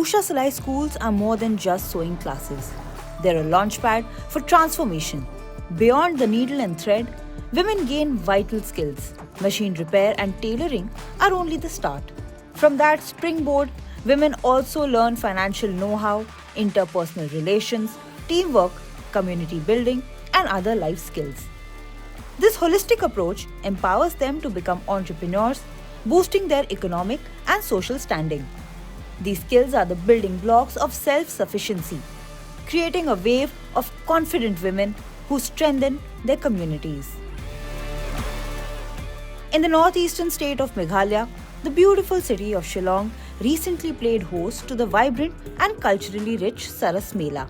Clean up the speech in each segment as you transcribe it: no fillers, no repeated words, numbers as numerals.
Usha Salai schools are more than just sewing classes. They're a launchpad for transformation. Beyond the needle and thread, women gain vital skills. Machine repair and tailoring are only the start. From that springboard, women also learn financial know-how, interpersonal relations, teamwork, community building, and other life skills. This holistic approach empowers them to become entrepreneurs, boosting their economic and social standing. These skills are the building blocks of self-sufficiency, creating a wave of confident women who strengthen their communities. In the northeastern state of Meghalaya, the beautiful city of Shillong recently played host to the vibrant and culturally rich Saras Mela.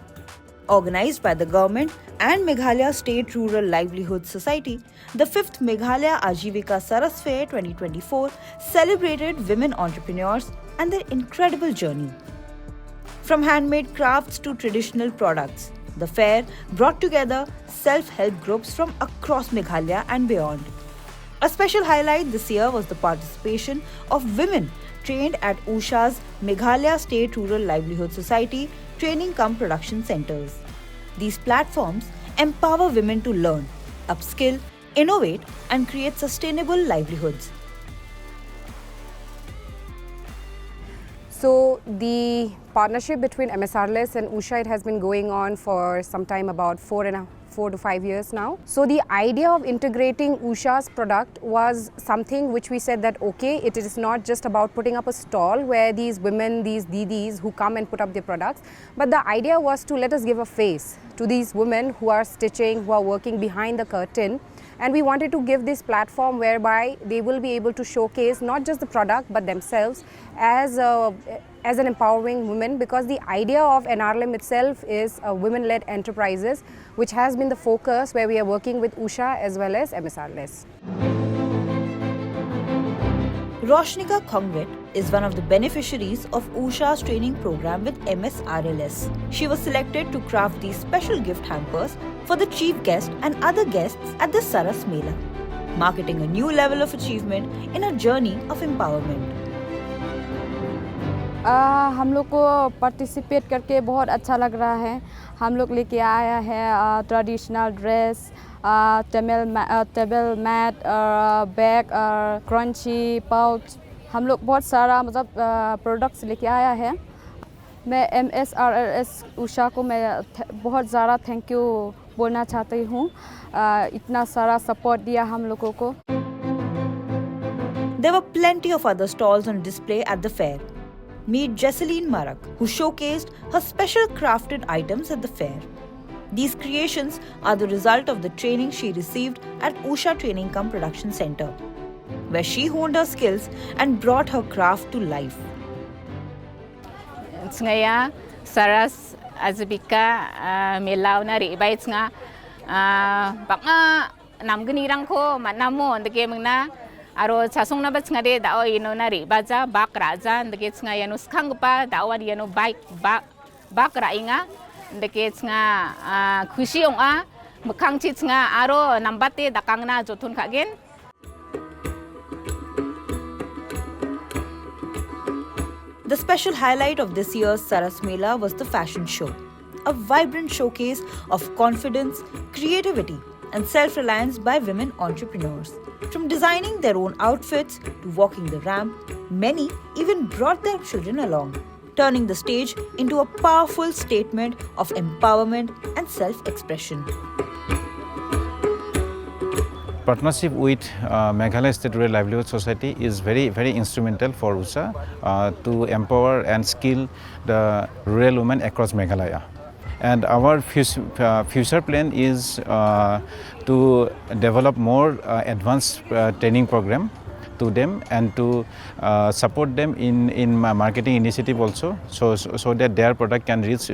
Organized by the government and Meghalaya State Rural Livelihood Society, the 5th Meghalaya Ajivika Saras Fair 2024 celebrated women entrepreneurs and their incredible journey. From handmade crafts to traditional products, the fair brought together self-help groups from across Meghalaya and beyond. A special highlight this year was the participation of women trained at Usha's Meghalaya State Rural Livelihood Society training cum production centers. These platforms empower women to learn, upskill, innovate, and create sustainable livelihoods. So the partnership between MSRLS and Usha, it has been going on for some time, about 4 to 5 years now. So the idea of integrating Usha's product was something which we said that okay, it is not just about putting up a stall where these women, these didis who come and put up their products, but the idea was to let us give a face to these women who are stitching, who are working behind the curtain. And we wanted to give this platform whereby they will be able to showcase not just the product but themselves as an empowering woman, because the idea of NRLM itself is women-led enterprises, which has been the focus where we are working with Usha as well as MSRLS. Roshnika Khongwet is one of the beneficiaries of Usha's training program with MSRLS. She was selected to craft these special gift hampers for the chief guest and other guests at the Saras Mela, marking a new level of achievement in a journey of empowerment. हम लोग को participate करके बहुत अच्छा लग रहा है. हम लोग लेके आया है traditional dress, table mat, bag, crunchy pouch. हम लोग बहुत सारा मतलब प्रोडक्ट्स लेके आया है. मैं MSRLS उषा को मैं बहुत ज़्यादा थैंक यू बोलना चाहती हूँ. इतना सारा सपोर्ट दिया हम लोगों को. There were plenty of other stalls on display at the fair. Meet Jesseline Marak, who showcased her special crafted items at the fair. These creations are the result of the training she received at Usha Training Cum Production Center, where she honed her skills and brought her craft to life. Ngaya Saras Ajivika Mela na ribay nga baka namganirang ko manamo ndage mangna aro chasong na bats nga de dao ino na ribaja bakra ja ndage nga yano skang pa dawan yano bike bakra inga ndage nga khushi ong a mukhang chi nga aro nambate dakang na jotun kagen. The special highlight of this year's Saras Mela was the fashion show, a vibrant showcase of confidence, creativity, and self-reliance by women entrepreneurs. From designing their own outfits to walking the ramp, many even brought their children along, turning the stage into a powerful statement of empowerment and self-expression. Partnership with Meghalaya State Rural Livelihood Society is very instrumental for Usha to empower and skill the rural women across Meghalaya. And our future plan is to develop more advanced training program to them and to support them in marketing initiative also, so that their product can reach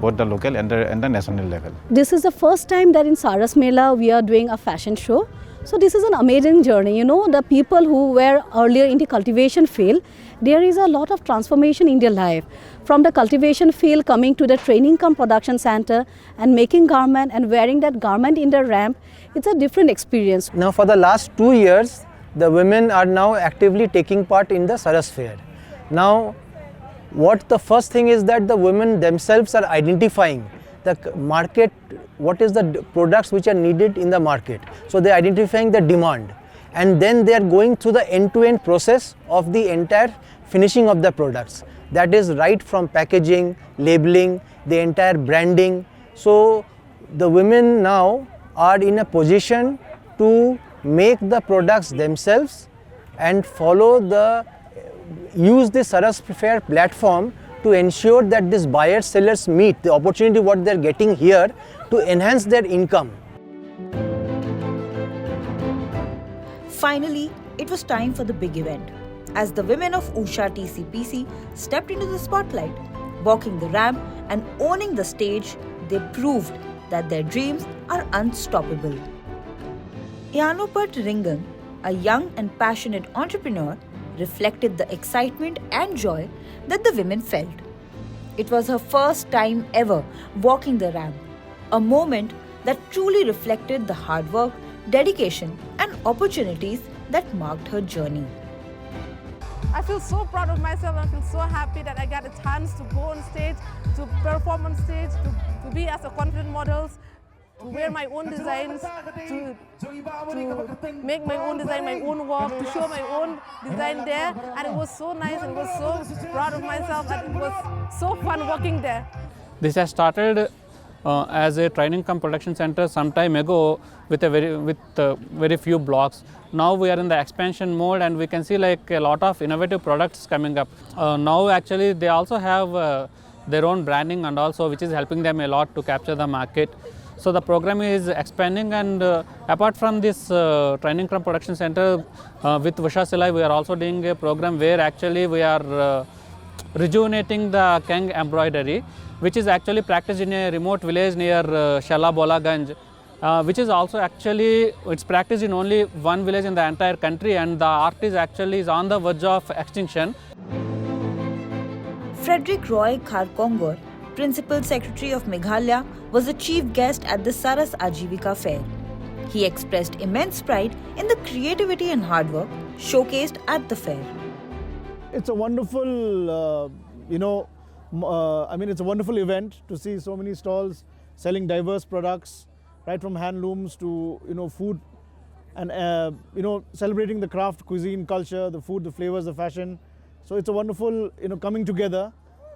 both the local and the national level. This is the first time that in Saras Mela we are doing a fashion show. So this is an amazing journey. You know, the people who were earlier in the cultivation field, there is a lot of transformation in their life. From the cultivation field coming to the training cum production center and making garment and wearing that garment in the ramp, it's a different experience. Now for the last 2 years, the women are now actively taking part in the Saras Fair. Now what the first thing is that the women themselves are identifying the market, what is the products which are needed in the market. So they are identifying the demand, and then they are going through the end-to-end process of the entire finishing of the products. That is right from packaging, labeling, the entire branding. So the women now are in a position to make the products themselves and use the Saras Fair platform to ensure that these buyers sellers meet the opportunity what they are getting here to enhance their income. Finally, it was time for the big event. As the women of Usha TCPC stepped into the spotlight, walking the ramp and owning the stage, they proved that their dreams are unstoppable. Ianopat Ringan, a young and passionate entrepreneur, reflected the excitement and joy that the women felt. It was her first time ever walking the ramp, a moment that truly reflected the hard work, dedication, and opportunities that marked her journey. I feel so proud of myself and I feel so happy that I got a chance to go on stage, to perform on stage, to be as a confident model, to wear my own designs, to make my own design, my own work, to show my own design there. And it was so nice and I was so proud of myself and it was so fun working there. This has started as a training cum production center some time ago with very few blocks. Now we are in the expansion mode and we can see like a lot of innovative products coming up. Now actually they also have their own branding and also which is helping them a lot to capture the market. So the program is expanding, and apart from this training cum production center with Usha Silai, we are also doing a program where actually we are rejuvenating the Kang embroidery, which is actually practiced in a remote village near Shala Bolaganj, which is also actually, it's practiced in only one village in the entire country, and the art is actually on the verge of extinction. Frederick Roy Kharkongor, Principal Secretary of Meghalaya, was the chief guest at the Saras Ajivika Fair. He expressed immense pride in the creativity and hard work showcased at the fair. It's a wonderful, it's a wonderful event to see so many stalls selling diverse products, right from handlooms to, food, and, celebrating the craft, cuisine, culture, the food, the flavors, the fashion. So it's a wonderful, coming together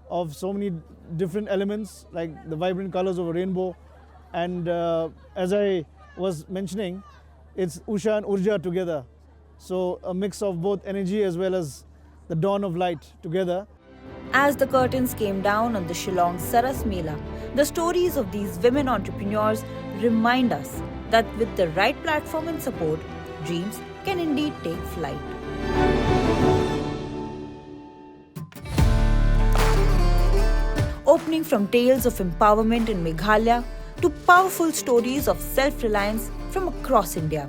of so many different elements like the vibrant colors of a rainbow. And as I was mentioning, it's Usha and Urja together. So a mix of both energy as well as the dawn of light together. As the curtains came down on the Shillong Saras Mela, the stories of these women entrepreneurs remind us that with the right platform and support, dreams can indeed take flight. Opening from tales of empowerment in Meghalaya to powerful stories of self-reliance from across India.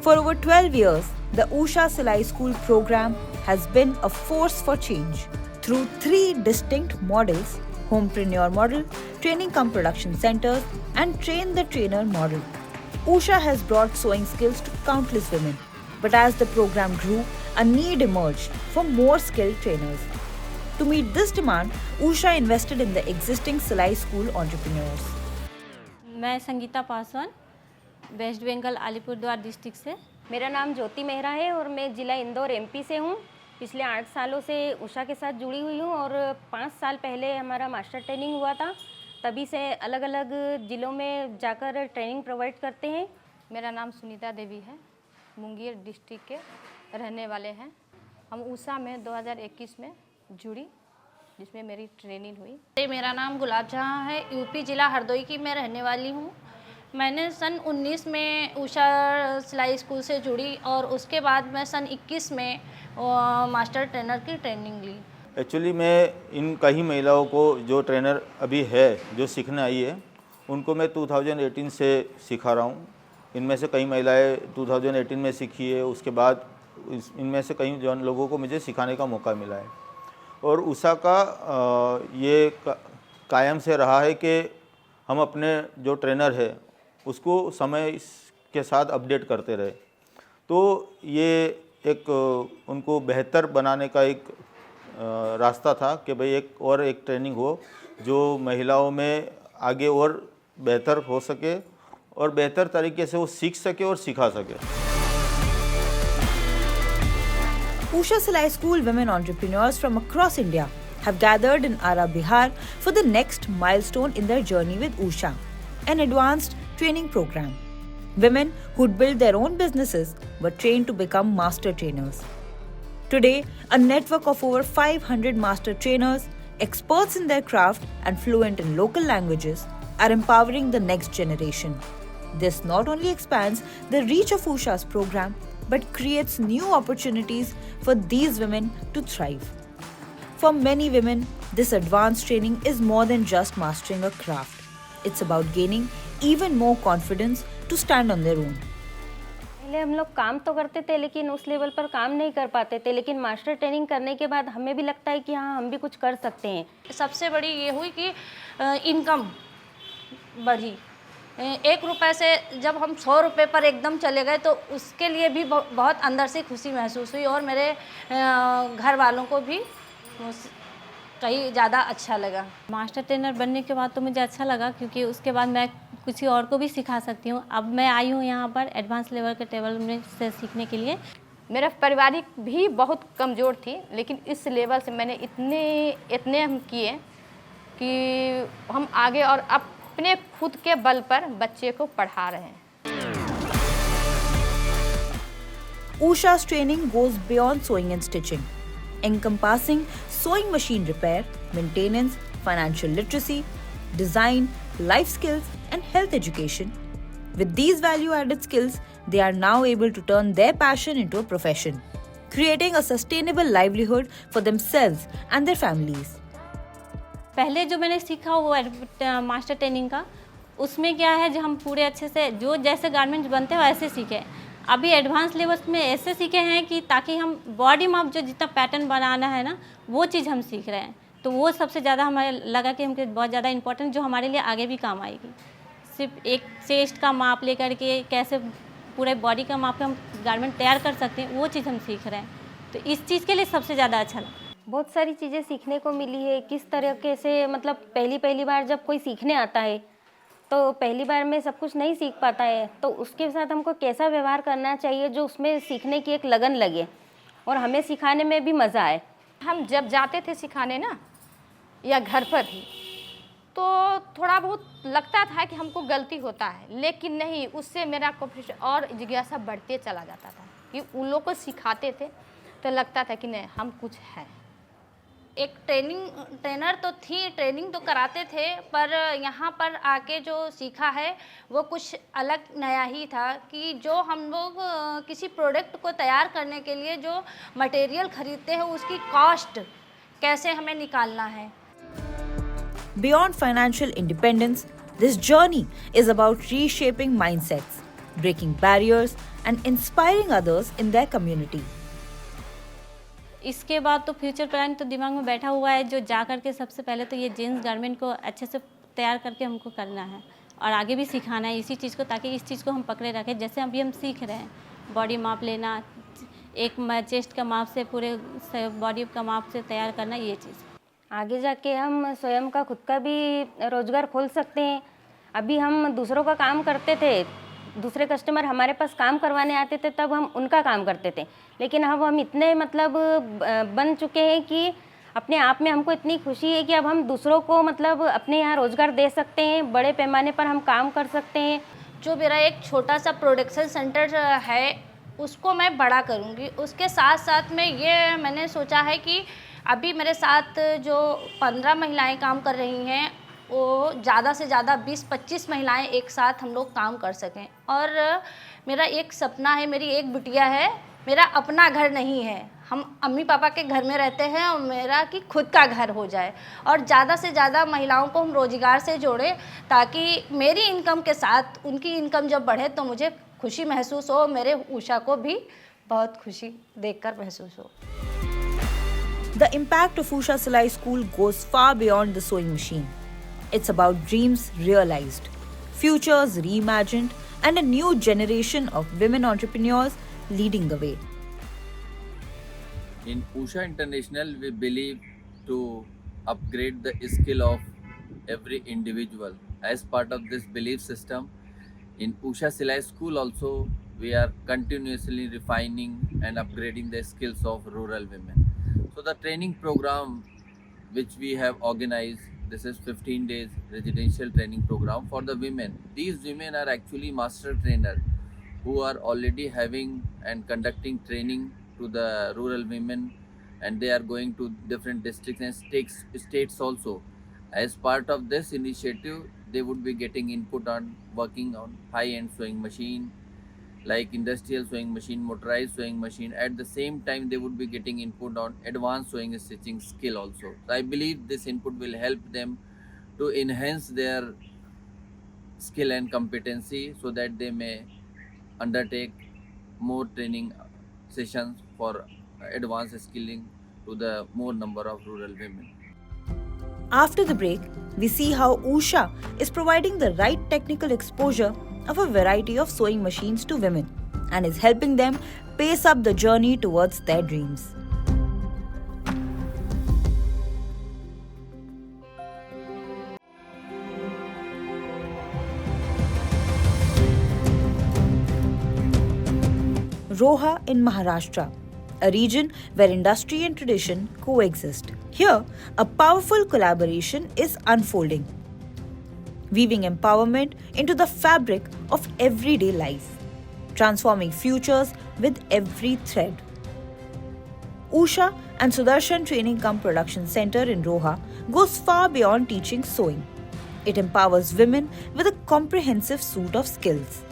For over 12 years, the Usha Silai School program has been a force for change through 3 distinct models: Homepreneur model, Training cum Production Centers, and Train the Trainer model. Usha has brought sewing skills to countless women, but as the program grew, a need emerged for more skilled trainers. To meet this demand, Usha invested in the existing Silai School entrepreneurs. मैं Sangeeta Paswan, waste Bengal Alipurduar district से। मेरा नाम ज्योति मेहरा है और मैं ज़िला Indore MP से हूँ। पिछले 8 सालों से उषा के साथ जुड़ी हुई हूँ और 5 साल पहले हमारा मास्टर ट्रेनिंग हुआ था। तभी से अलग अलग ज़िलों में जाकर ट्रेनिंग प्रोवाइड करते हैं। मेरा नाम सुनीता देवी है, मुंगेर डिस्ट्रिक्ट के रहने वाले हैं। हम उषा में 2021 में जुड़ी, जिसमें मेरी ट्रेनिंग हुई। मेरा नाम गुलाब जहाँ है, यूपी ज़िला हरदोई की मैं रहने वाली हूँ। मैंने सन 19 में उषा सिलाई स्कूल से जुड़ी और उसके बाद मैं सन 21 में मास्टर ट्रेनर की ट्रेनिंग ली। एक्चुअली मैं इन कई महिलाओं को जो ट्रेनर अभी है, जो सीखने आई है, उनको मैं 2018 से सिखा रहा हूँ। इनमें से कई महिलाएं 2018 में सीखी है, उसके बाद इनमें से कई जन लोगों को मुझे सिखाने का मौका मिला है। और उषा का ये कायम से रहा है कि हम अपने जो ट्रेनर है उसको समय के साथ अपडेट करते रहे। तो ये एक उनको बेहतर बनाने का एक रास्ता था कि भाई एक ट्रेनिंग हो जो महिलाओं में आगे और बेहतर हो सके और बेहतर तरीके से वो सीख सके और सिखा सके। Usha Salai School women entrepreneurs from across India have gathered in Ara, Bihar for the next milestone in their journey with Usha, an advanced training program. Women who'd built their own businesses were trained to become master trainers. Today, a network of over 500 master trainers, experts in their craft and fluent in local languages, are empowering the next generation. This not only expands the reach of Usha's program, but creates new opportunities for these women to thrive. For many women, this advanced training is more than just mastering a craft. It's about gaining even more confidence to stand on their own. पहले हम लोग काम तो करते थे लेकिन उस level पर काम नहीं कर पाते थे, लेकिन मास्टर ट्रेनिंग करने के बाद हमें भी लगता है कि हाँ हम भी कुछ कर सकते हैं। सबसे बड़ी ये हुई कि इनकम बढ़ी। 1 रुपए से जब हम 100 रुपए पर एकदम चले गए तो उसके लिए भी बहुत अंदर से खुशी महसूस हुई और मेरे घर वालों को भी कहीं ज़्यादा अच्छा लगा। मास्टर ट्रेनर बनने के बाद तो मुझे अच्छा लगा क्योंकि उसके बाद मैं किसी और को भी सिखा सकती हूँ। अब मैं आई हूँ यहाँ पर एडवांस लेवल के टेबल में से सीखने के लिए। मेरा पारिवारिक भी बहुत कमज़ोर थी, लेकिन इस लेवल से मैंने इतने हम किए कि हम आगे और अपने खुद के बल पर बच्चे को पढ़ा रहे हैं। Usha's training goes beyond sewing and stitching, encompassing sewing machine repair, maintenance, financial literacy, design, life skills, and health education. With these value-added skills, they are now able to turn their passion into a profession, creating a sustainable livelihood for themselves and their families. पहले जो मैंने सीखा वो master training का, उसमें क्या है जो हम पूरे अच्छे से जो जैसे गारमेंट्स बनते हैं वैसे सीखे। अभी एडवांस लेवल्स में ऐसे सीखे हैं कि ताकि हम बॉडी माप जो जितना पैटर्न बनाना है ना वो चीज़ हम सीख रहे हैं। तो वो सबसे ज़्यादा हमें लगा कि हमको बहुत ज़्यादा इंपॉर्टेंट, जो हमारे लिए आगे भी काम आएगी। सिर्फ एक चेस्ट का माप लेकर के कैसे पूरे बॉडी का माप का हम गारमेंट तैयार कर सकते हैं वो चीज़ हम सीख रहे हैं। तो इस चीज़ के लिए सबसे ज़्यादा अच्छा लगा। बहुत सारी चीज़ें सीखने को मिली है। किस तरीके से मतलब पहली बार जब कोई सीखने आता है तो पहली बार में सब कुछ नहीं सीख पाता है, तो उसके साथ हमको कैसा व्यवहार करना चाहिए जो उसमें सीखने की एक लगन लगे और हमें सिखाने में भी मज़ा आए। हम जब जाते थे सिखाने ना या घर पर ही तो थोड़ा बहुत लगता था कि हमको गलती होता है, लेकिन नहीं, उससे मेरा कॉन्फिडेंस और जिज्ञासा बढ़ते चला जाता था कि उन लोग को सिखाते थे तो लगता था कि नहीं हम कुछ है। एक ट्रेनर तो थी, ट्रेनिंग तो कराते थे, पर यहाँ पर आके जो सीखा है वो कुछ अलग नया ही था कि जो हम लोग किसी प्रोडक्ट को तैयार करने के लिए जो मटेरियल खरीदते हैं उसकी कॉस्ट कैसे हमें निकालना है। Beyond financial independence, this journey is about reshaping mindsets, breaking barriers, and inspiring others in their community. इसके बाद तो फ्यूचर प्लान तो दिमाग में बैठा हुआ है, जो जा कर के सबसे पहले तो ये जेंट्स गारमेंट को अच्छे से तैयार करके हमको करना है और आगे भी सिखाना है इसी चीज़ को, ताकि इस चीज़ को हम पकड़े रखें। जैसे अभी हम सीख रहे हैं बॉडी माप लेना, एक चेस्ट का माप से पूरे बॉडी का माप से तैयार करना, ये चीज़ आगे जाके हम स्वयं का खुद का भी रोज़गार खोल सकते हैं। अभी हम दूसरों का काम करते थे, दूसरे कस्टमर हमारे पास काम करवाने आते थे तब हम उनका काम करते थे, लेकिन अब हम इतने मतलब बन चुके हैं कि अपने आप में हमको इतनी खुशी है कि अब हम दूसरों को मतलब अपने यहाँ रोज़गार दे सकते हैं, बड़े पैमाने पर हम काम कर सकते हैं। जो मेरा एक छोटा सा प्रोडक्शन सेंटर है उसको मैं बड़ा करूँगी। उसके साथ साथ में ये मैंने सोचा है कि अभी मेरे साथ जो 15 महिलाएं काम कर रही हैं वो ज़्यादा से ज़्यादा 20-25 महिलाएं एक साथ हम लोग काम कर सकें। और मेरा एक सपना है, मेरी एक बिटिया है, मेरा अपना घर नहीं है, हम अम्मी पापा के घर में रहते हैं और मेरा कि खुद का घर हो जाए और ज़्यादा से ज़्यादा महिलाओं को हम रोज़गार से जोड़ें, ताकि मेरी इनकम के साथ उनकी इनकम जब बढ़े तो मुझे खुशी महसूस हो, मेरे उषा को भी बहुत खुशी देखकर महसूस हो। The impact of Usha Salai School goes far beyond the sewing machine. It's about dreams realized, futures reimagined, and a new generation of women entrepreneurs leading the way. In Usha International, we believe to upgrade the skill of every individual. As part of this belief system, in Usha Silai School also, we are continuously refining and upgrading the skills of rural women. So the training program which we have organized, this is 15 days residential training program for the women. These women are actually master trainer who are already having and conducting training to the rural women, and they are going to different districts and states also. As part of this initiative, they would be getting input on working on high-end sewing machine, like industrial sewing machine, motorized sewing machine. At the same time, they would be getting input on advanced sewing and stitching skill also. So I believe this input will help them to enhance their skill and competency so that they may undertake more training sessions for advanced skilling to the more number of rural women. After the break, we see how Usha is providing the right technical exposure of a variety of sewing machines to women and is helping them pace up the journey towards their dreams. Roha in Maharashtra, a region where industry and tradition coexist. Here, a powerful collaboration is unfolding, weaving empowerment into the fabric of everyday life, transforming futures with every thread. Usha and Sudarshan Training Cum Production Center in Roha goes far beyond teaching sewing. It empowers women with a comprehensive suite of skills,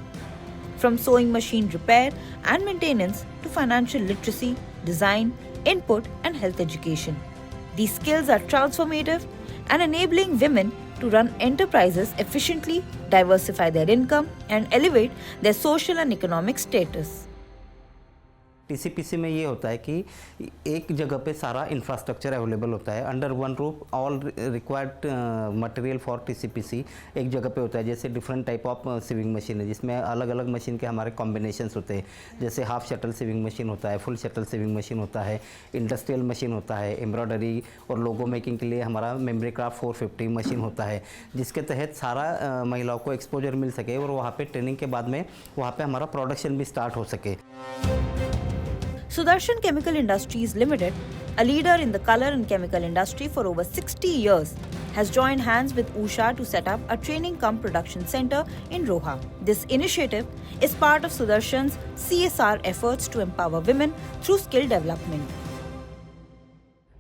from sewing machine repair and maintenance to financial literacy, design, input, and health education. These skills are transformative and enabling women to run enterprises efficiently, diversify their income, and elevate their social and economic status. टीसीपीसी में ये होता है कि एक जगह पे सारा infrastructure available होता है, under one roof all required material for TCPC एक जगह पे होता है। जैसे different type of sewing machine है जिसमें अलग अलग मशीन के हमारे कॉम्बिनेशंस होते हैं। जैसे हाफ शटल सिविंग मशीन होता है, फुल शटल सिविंग मशीन होता है, इंडस्ट्रियल मशीन होता है, एम्ब्रॉयडरी और लोगो मेकिंग के लिए हमारा मेमोरी क्राफ्ट 450 मशीन होता है, जिसके तहत सारा महिलाओं को एक्सपोजर मिल सके और वहाँ पे ट्रेनिंग के बाद में वहाँ पे हमारा प्रोडक्शन भी स्टार्ट हो सके। Sudarshan Chemical Industries Limited, a leader in the color and chemical industry for over 60 years, has joined hands with Usha to set up a training cum production center in Roha. This initiative is part of Sudarshan's CSR efforts to empower women through skill development.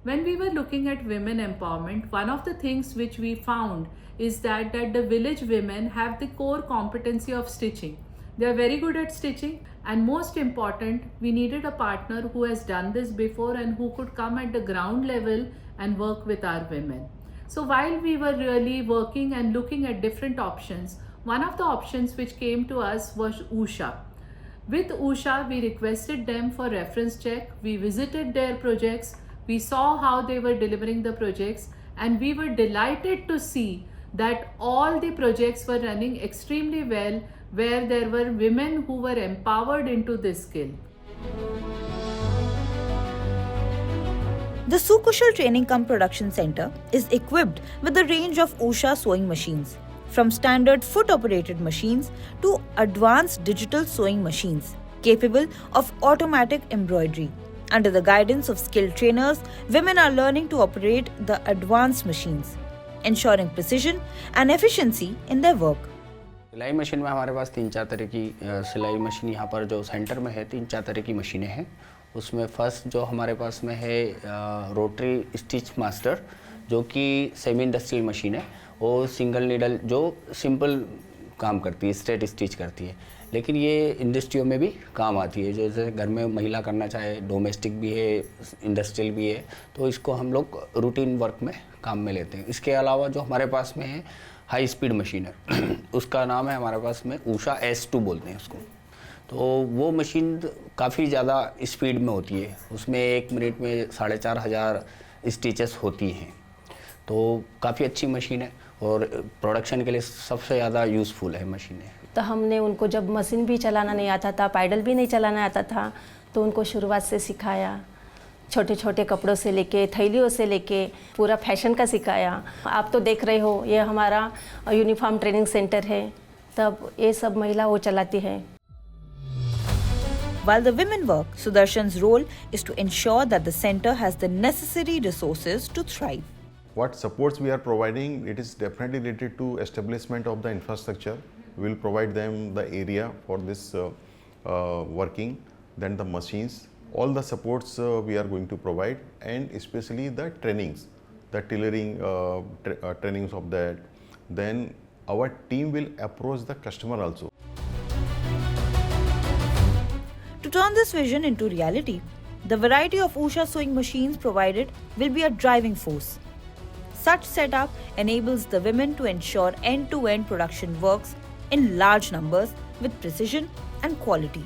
When we were looking at women empowerment, one of the things which we found is that the village women have the core competency of stitching. They are very good at stitching, and most important, we needed a partner who has done this before and who could come at the ground level and work with our women. So while we were really working and looking at different options, one of the options which came to us was Usha. With Usha, we requested them for reference check. We visited their projects. We saw how they were delivering the projects, and we were delighted to see that all the projects were running extremely well, where there were women who were empowered into this skill. The Sukushal Training Cum Production Center is equipped with a range of Usha sewing machines, from standard foot-operated machines to advanced digital sewing machines capable of automatic embroidery. Under the guidance of skilled trainers, women are learning to operate the advanced machines, ensuring precision and efficiency in their work. सिलाई machine में हमारे पास 3-4 तरह की सिलाई machine यहाँ पर जो centre में है 3-4 तरह की मशीनें हैं। उसमें फर्स्ट जो हमारे पास में है रोटरी स्टिच मास्टर, जो कि सेमी इंडस्ट्रियल मशीन है। वो सिंगल नीडल जो सिंपल काम करती है, स्ट्रेट स्टिच करती है, लेकिन ये इंडस्ट्रियों में भी काम आती है। जैसे घर में महिला करना चाहे, डोमेस्टिक भी है, इंडस्ट्रियल भी है, तो इसको हम लोग रूटीन वर्क में काम में लेते हैं। इसके अलावा जो हमारे पास में है हाई स्पीड मशीन है, उसका नाम है हमारे पास में ऊषा S2 बोलते हैं उसको। तो वो मशीन काफ़ी ज़्यादा स्पीड में होती है, उसमें 1 मिनट में 4500 स्टिचेस होती हैं। तो काफ़ी अच्छी मशीन है और प्रोडक्शन के लिए सबसे ज़्यादा यूज़फुल है मशीन है। तो हमने उनको, जब मशीन भी चलाना नहीं आता था, पैडल भी नहीं चलाना आता था, तो उनको शुरुआत से सिखाया। छोटे छोटे कपड़ों से लेके थैलियों से लेके पूरा फैशन का सिखाया। आप तो देख रहे हो ये हमारा यूनिफॉर्म ट्रेनिंग सेंटर है, तब ये सब महिला वो चलाती है। While the women work, Sudarshan's role is to ensure that the center has the necessary resources to thrive. What supports we are providing, it is definitely related to establishment of the infrastructure. We will provide them the area for this working, then the machines, all the supports we are going to provide, and especially the trainings, the tailoring trainings of that. Then our team will approach the customer also. To turn this vision into reality, the variety of Usha sewing machines provided will be a driving force. Such setup enables the women to ensure end-to-end production works in large numbers with precision and quality.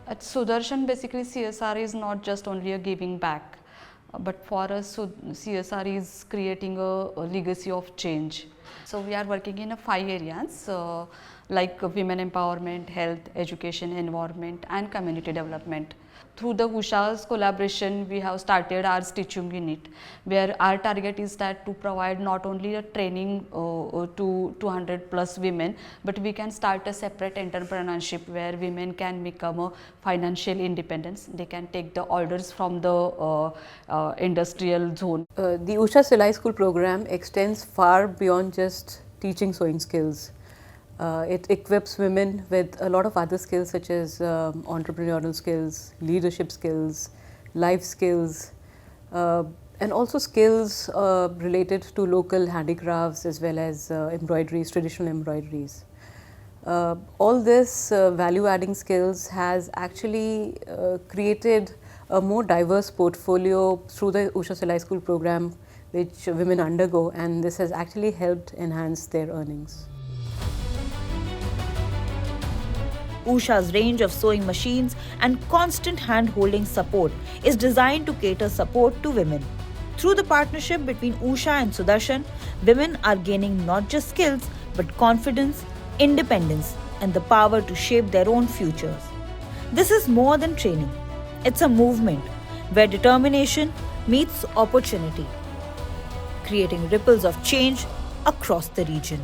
At Sudarshan, basically CSR is not just only a giving back, but for us CSR is creating a legacy of change. So we are working in 5 areas like women empowerment, health, education, environment and community development. Through the Usha's collaboration, we have started our stitching unit, where our target is that to provide not only a training to 200 plus women, but we can start a separate entrepreneurship where women can become a financial independence. They can take the orders from the industrial zone. The Usha Silai School program extends far beyond just teaching sewing skills. It equips women with a lot of other skills such as entrepreneurial skills, leadership skills, life skills, and also skills related to local handicrafts as well as embroideries, traditional embroideries. All this value-adding skills has actually created a more diverse portfolio through the Usha Silai School program which women undergo, and this has actually helped enhance their earnings. Usha's range of sewing machines and constant hand-holding support is designed to cater support to women. Through the partnership between Usha and Sudarshan, women are gaining not just skills but confidence, independence and the power to shape their own futures. This is more than training. It's a movement where determination meets opportunity, creating ripples of change across the region.